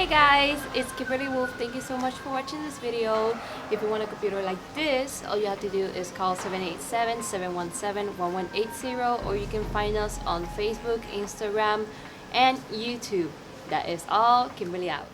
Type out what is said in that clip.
Hey guys, it's Kimberly Wolf. Thank you so much for watching this video. If you want a computer like this, all you have to do is call 787-717-1180, or you can find us on Facebook, Instagram, and YouTube. That is all. Kimberly out.